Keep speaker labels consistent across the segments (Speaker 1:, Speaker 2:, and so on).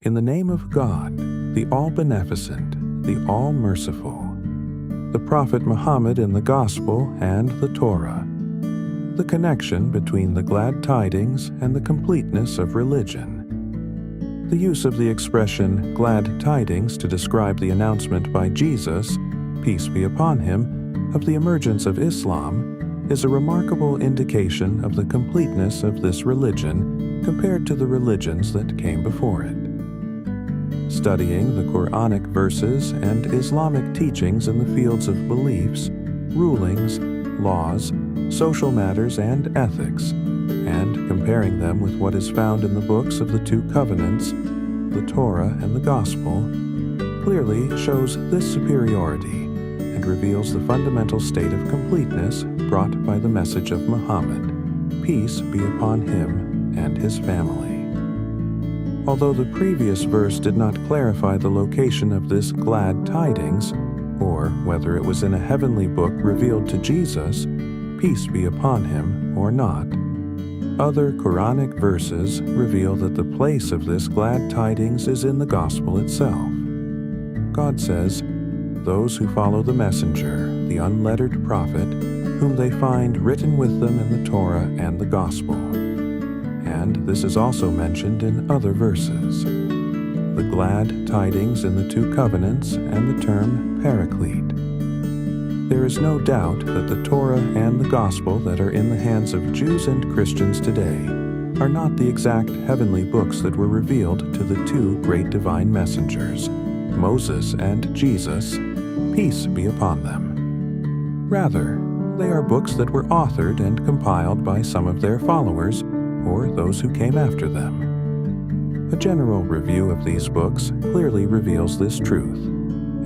Speaker 1: In the name of God, the All-Beneficent, the All-Merciful, the Prophet Muhammad in the Gospel and the Torah, the connection between the glad tidings and the completeness of religion. The use of the expression glad tidings to describe the announcement by Jesus, peace be upon him, of the emergence of Islam is a remarkable indication of the completeness of this religion compared to the religions that came before it. Studying the Quranic verses and Islamic teachings in the fields of beliefs, rulings, laws, social matters, and ethics, and comparing them with what is found in the books of the two covenants, the Torah and the Gospel, clearly shows this superiority and reveals the fundamental state of completeness brought by the message of Muhammad, peace be upon him and his family. Although the previous verse did not clarify the location of this glad tidings, or whether it was in a heavenly book revealed to Jesus, peace be upon him, or not, other Quranic verses reveal that the place of this glad tidings is in the Gospel itself. God says, "Those who follow the messenger, the unlettered prophet, whom they find written with them in the Torah and the Gospel." And this is also mentioned in other verses. The glad tidings in the two covenants and the term paraclete. There is no doubt that the Torah and the Gospel that are in the hands of Jews and Christians today are not the exact heavenly books that were revealed to the two great divine messengers, Moses and Jesus, peace be upon them. Rather, they are books that were authored and compiled by some of their followers or those who came after them. A general review of these books clearly reveals this truth,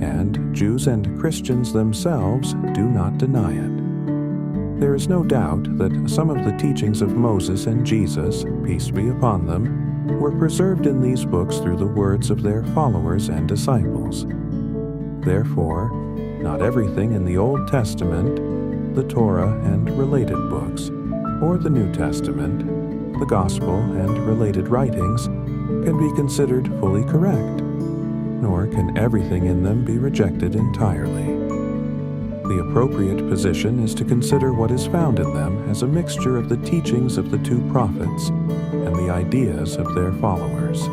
Speaker 1: and Jews and Christians themselves do not deny it. There is no doubt that some of the teachings of Moses and Jesus, peace be upon them, were preserved in these books through the words of their followers and disciples. Therefore, not everything in the Old Testament, the Torah and related books, or the New Testament, the Gospel and related writings, can be considered fully correct, nor can everything in them be rejected entirely. The appropriate position is to consider what is found in them as a mixture of the teachings of the two prophets and the ideas of their followers.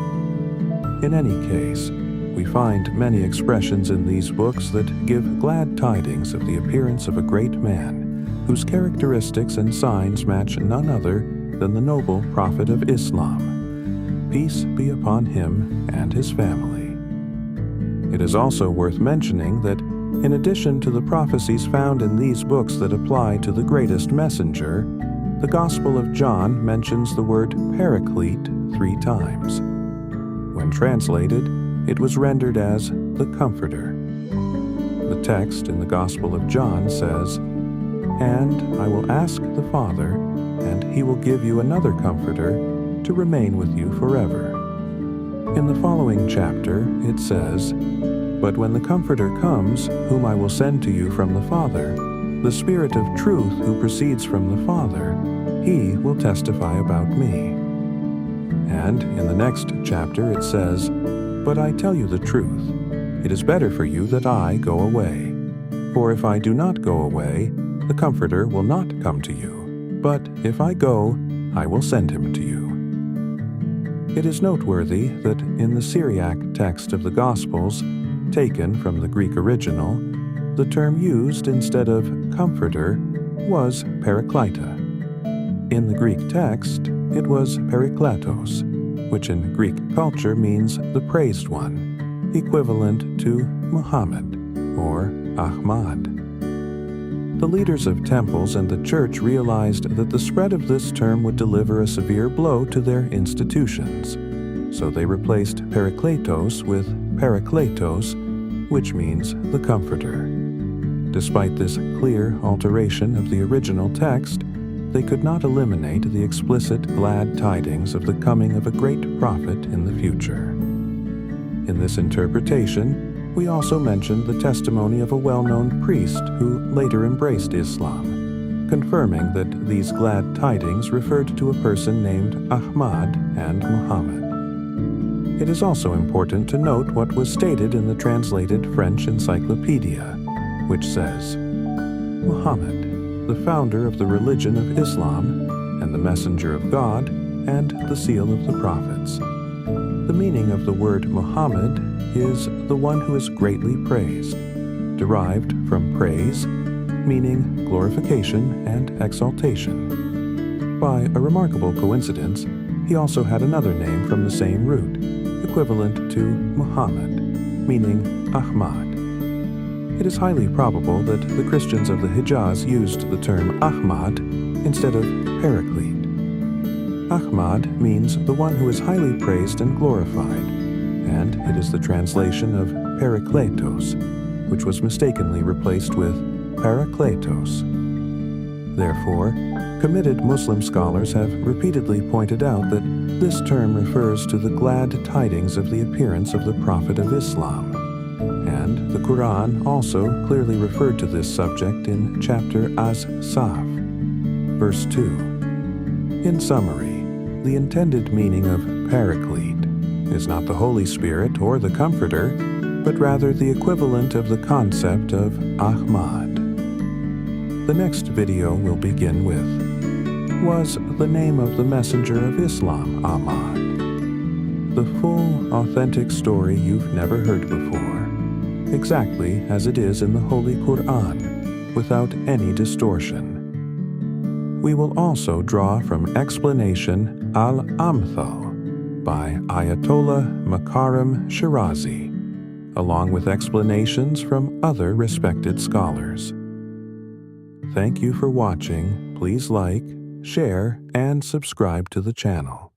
Speaker 1: In any case, we find many expressions in these books that give glad tidings of the appearance of a great man, whose characteristics and signs match none other than the noble prophet of Islam. Peace be upon him and his family. It is also worth mentioning that, in addition to the prophecies found in these books that apply to the greatest messenger, the Gospel of John mentions the word paraclete 3 times. When translated, it was rendered as the Comforter. The text in the Gospel of John says, "And I will ask the Father, and he will give you another Comforter to remain with you forever." In the following chapter, it says, "But when the Comforter comes, whom I will send to you from the Father, the Spirit of truth who proceeds from the Father, he will testify about me." And in the next chapter it says, "But I tell you the truth, it is better for you that I go away. For if I do not go away, the Comforter will not come to you. But if I go, I will send him to you." It is noteworthy that in the Syriac text of the Gospels, taken from the Greek original, the term used instead of comforter was parakleita. In the Greek text, it was parakletos, which in Greek culture means the praised one, equivalent to Muhammad or Ahmad. The leaders of temples and the church realized that the spread of this term would deliver a severe blow to their institutions, so they replaced parakletos with parakletos, which means the Comforter. Despite this clear alteration of the original text, they could not eliminate the explicit glad tidings of the coming of a great prophet in the future. In this interpretation, we also mentioned the testimony of a well-known priest who later embraced Islam, confirming that these glad tidings referred to a person named Ahmad and Muhammad. It is also important to note what was stated in the translated French encyclopedia, which says, Muhammad, the founder of the religion of Islam, and the messenger of God, and the seal of the prophets. The meaning of the word Muhammad is the one who is greatly praised, derived from praise, meaning glorification and exaltation. By a remarkable coincidence, he also had another name from the same root, equivalent to Muhammad, meaning Ahmad. It is highly probable that the Christians of the Hijaz used the term Ahmad instead of Paraclete. Ahmad means the one who is highly praised and glorified, and it is the translation of Parakletos, which was mistakenly replaced with Parakletos. Therefore, committed Muslim scholars have repeatedly pointed out that this term refers to the glad tidings of the appearance of the Prophet of Islam, and the Quran also clearly referred to this subject in chapter Az-Saf, verse 2. In summary, the intended meaning of Paraclete is not the Holy Spirit or the Comforter, but rather the equivalent of the concept of Ahmad. The next video will begin with, was the name of the messenger of Islam Ahmad? The full, authentic story you've never heard before, exactly as it is in the Holy Quran, without any distortion. We will also draw from explanation Al-Amthal by Ayatollah Makarim Shirazi, along with explanations from other respected scholars. Thank you for watching. Please like, share, and subscribe to the channel.